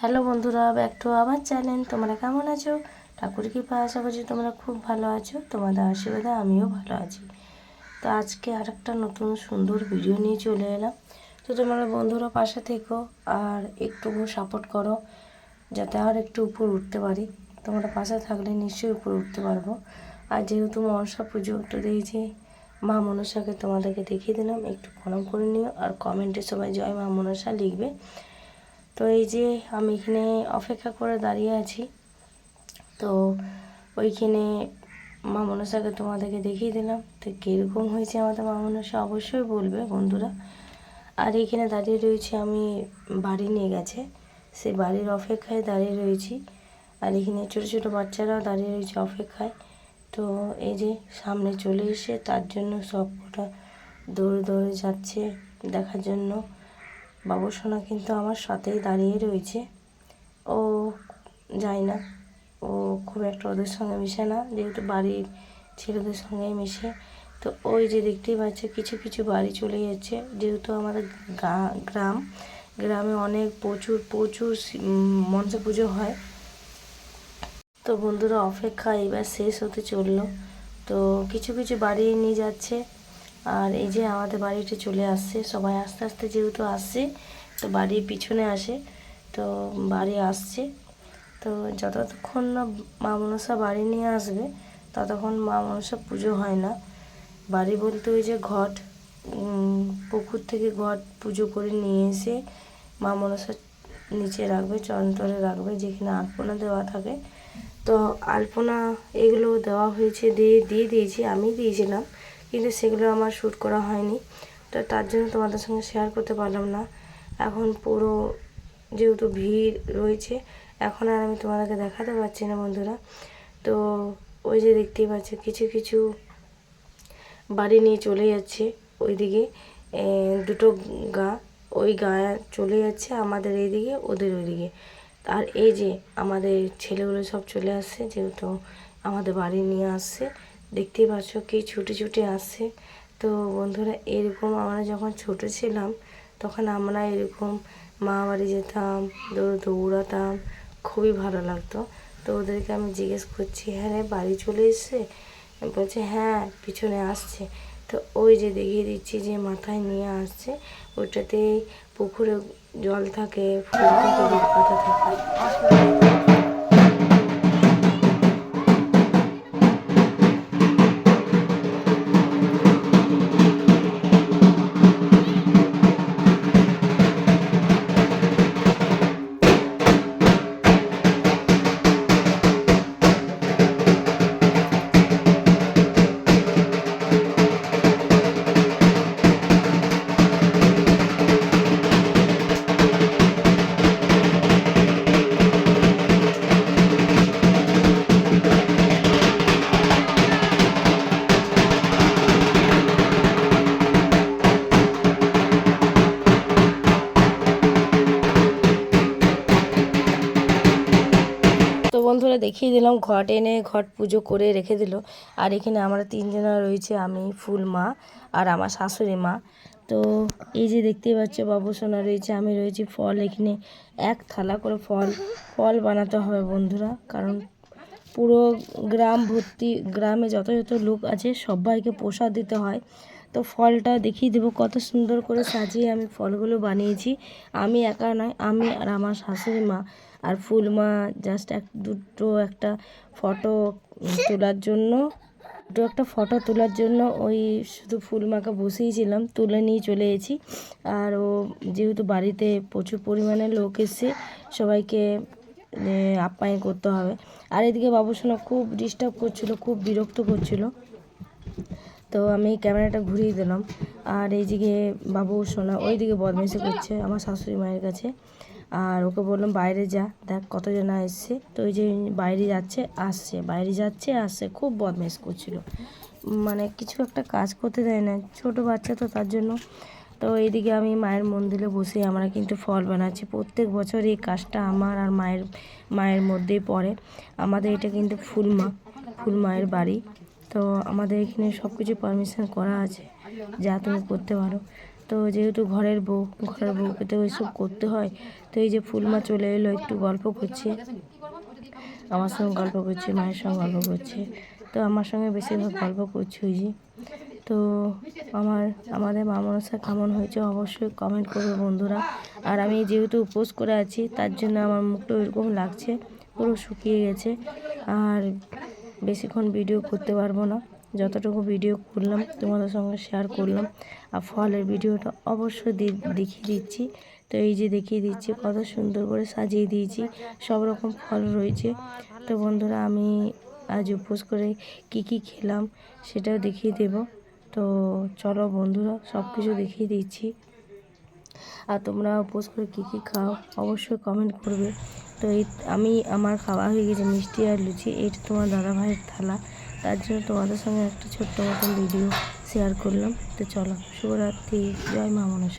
Hello বন্ধুরা, back to আমার channel. তোমরা কেমন আছো? ঠাকুর কৃপায় আশা করছি তোমরা খুব ভালো আছো। তোমাদের আশীর্বাদে আমিও ভালো আছি। তো আজকে আরেকটা নতুন সুন্দর ভিডিও নিয়ে চলে এলাম। তো তোমরা বন্ধুরা পাশে থেকো আর একটু সাপোর্ট করো, যাতে আর একটু উপর উঠতে পারি। তোমরা পাশে থাকলে নিশ্চয়ই উপর উঠতে পারবো। আর যেহেতু মনসা পুজো, তো দিয়েছি মা মনসাকে তোমাদেরকে দেখিয়ে দিলাম। একটু প্রণাম করে নিও আর কমেন্টে সবাই জয় মা মনসা লিখবে। তো এই যে আমি এখানে অপেক্ষা করে দাঁড়িয়ে আছি। তো ওইখানে মা মনসাকে তোমাদেরকে দেখিয়ে দিলাম। তো কীরকম হয়েছে আমাদের মা মনসা অবশ্যই বলবে বন্ধুরা। আর এইখানে দাঁড়িয়ে রয়েছি আমি, বাড়ি নিয়ে গেছে সেই বাড়ির অপেক্ষায় দাঁড়িয়ে রয়েছি। আর এখানে ছোটো ছোটো বাচ্চারাও দাঁড়িয়ে রয়েছে অপেক্ষায়। তো এই যে সামনে চলে এসে তার জন্য সব কটা দৌড়ে দৌড়ে যাচ্ছে দেখার জন্য। বাবুসোনা কিন্তু আমার সাথেই দাঁড়িয়ে রয়েছে, ও যায় না, ও খুব একটা ওদের সঙ্গে মিশে না, যেহেতু বাড়ির ছেলেদের সঙ্গেই মিশে। তো ওই যে দেখতেই পাচ্ছে কিছু কিছু বাড়ি চলে যাচ্ছে, যেহেতু আমাদের গ্রামে অনেক প্রচুর প্রচুর মনসা পুজো হয়। তো বন্ধুরা অপেক্ষা এবার শেষ হতে চললো। তো কিছু কিছু বাড়ি নিয়ে যাচ্ছে। আর এই যে আমাদের বাড়িতে চলে আসছে সবাই আস্তে আস্তে, যেহেতু আসছে তো বাড়ির পিছনে আসে, তো বাড়ি আসছে। তো যতক্ষণ না মা মনসা বাড়ি নিয়ে আসবে ততক্ষণ মা মনসা পুজো হয় না। বাড়ি বলতে ওই যে ঘট, পুকুর থেকে ঘট পুজো করে নিয়ে এসে মা মনসা নিচে রাখবে, চরণতলে রাখবে, যেখানে আলপনা দেওয়া থাকে। তো আলপনা এগুলো দেওয়া হয়েছে, দিয়ে দিয়েছি, আমি দিয়েছিলাম, কিন্তু সেগুলো আমার শ্যুট করা হয়নি। তো তার জন্য তোমাদের সঙ্গে শেয়ার করতে পারলাম না। এখন পুরো যেহেতু ভিড় রয়েছে, এখন আর আমি তোমাদেরকে দেখাতে পারছি না বন্ধুরা। তো ওই যে দেখতেই পাচ্ছি কিছু কিছু বাড়ি নিয়ে চলে যাচ্ছে ওইদিকে, দুটো ওই গা চলে যাচ্ছে আমাদের এইদিকে, ওদের ওইদিকে। আর এই যে আমাদের ছেলেগুলো সব চলে আসছে, যেহেতু আমাদের বাড়ি নিয়ে আসছে। দেখতেই পাচ্ছ কি ছুটে ছুটে আসছে। তো বন্ধুরা এরকম আমরা যখন ছোট ছিলাম তখন আমরা এরকম মা বাড়ি যেতাম, দৌড়াতাম, খুবই ভালো লাগতো। তো ওদেরকে আমি জিজ্ঞেস করছি, হ্যাঁ রে বাড়ি চলে এসছে? বলছে হ্যাঁ পিছনে আসছে। তো ওই যে দেখিয়ে দিচ্ছি যে মাথায় নিয়ে আসছে, ওইটাতে পুকুরে জল থাকে, ফুল থাকে, বেলপাতা থাকে। তো বন্ধুরা দেখিয়ে দিলাম, ঘট এনে ঘট পুজো করে রেখে দিল। আর এখানে আমরা তিনজনা রয়েছে, আমি, ফুল মা আর আমার শাশুড়ি মা। তো এই যে দেখতেই পাচ্ছ বাবুসোনা রয়েছে, আমি রয়েছি। ফল এখানে এক থালা করে ফল বানাতে হবে বন্ধুরা, কারণ পুরো গ্রাম ভর্তি, গ্রামে যত যত লোক আছে সবাইকে প্রসাদ দিতে হয়। তো ফলটা দেখিয়ে দেবো কত সুন্দর করে সাজিয়ে আমি ফলগুলো বানিয়েছি। আমি একা নয়, আমি আর আমার শাশুড়ি মা আর ফুল মা জাস্ট একটা ফটো তোলার জন্য ওই শুধু ফুল মাকে বসিয়েছিলাম, তুলে নিয়ে চলে এসেছি। আর ও যেহেতু বাড়িতে প্রচুর পরিমাণে লোক এসছে, সবাইকে আপ্যায়ন করতে হবে। আর এদিকে বাবুসোনা খুব ডিস্টার্ব করছিল, খুব বিরক্ত করছিল। তো আমি ক্যামেরাটা ঘুরিয়ে দিলাম। আর এইদিকে বাবুসোনা ওইদিকে বদমাইশি করছে আমার শাশুড়ি মায়ের কাছে। আর ওকে বললাম বাইরে যা, দেখ কতজন এসছে। তো ওই যে বাইরে যাচ্ছে আসছে, বাইরে যাচ্ছে আসছে, খুব বদমাইশ করছিল, মানে কিছু একটা কাজ করতে দেয় না, ছোট বাচ্চা তো তার জন্য। তো এইদিকে আমি মায়ের মন্দিরে বসে আমরা কিন্তু ফল বানাচ্ছি। প্রত্যেক বছর এই কাজটা আমার আর মায়ের মধ্যেই পড়ে। আমাদের এটা কিন্তু ফুল মায়ের বাড়ি। তো আমাদের এখানে সব কিছু পারমিশন করা আছে, যা তুমি করতে পারো। তো যেহেতু ঘরের বউকে তো ওইসব করতে হয়। তো এই যে ফুলমা চলে এলো, একটু গল্প করছে, আমার সঙ্গে গল্প করছে, মায়ের সঙ্গে গল্প করছে। তো আমার সঙ্গে বেশিরভাগ গল্প করছে ওই যে। তো আমাদের মা মনসা কেমন হয়েছে অবশ্যই কমেন্ট করবে বন্ধুরা। আর আমি যেহেতু উপোস করে আছি তার জন্য আমার মুখটা ওইরকম লাগছে, পুরো শুকিয়ে গেছে। আর বেশিক্ষণ ভিডিও করতে পারবো না, যতটুকু ভিডিও করলাম তোমাদের সঙ্গে শেয়ার করলাম। আর ফলের ভিডিওটা অবশ্যই দেখিয়ে দিচ্ছি। তো এই যে দেখিয়ে দিচ্ছি, কত সুন্দর করে সাজিয়ে দিয়েছি, সব রকম ফল রয়েছে। তো বন্ধুরা আমি আজ উপোস করে কি কি খেলাম সেটাও দেখিয়ে দেব। তো চলো বন্ধুরা, সব কিছু দেখিয়ে দিচ্ছি। আর তোমরা উপোস করে কী কী খাও অবশ্যই কমেন্ট করবে। তো আমার খাওয়া হয়ে গেছে মিষ্টি আর লুচি। এইটা তোমার দাদা ভাইয়ের থালা, তার জন্য তোমাদের সঙ্গে একটা ছোট্ট মতন ভিডিও শেয়ার করলাম। তো চলো, শুভরাত্রি, জয় মা মনসা।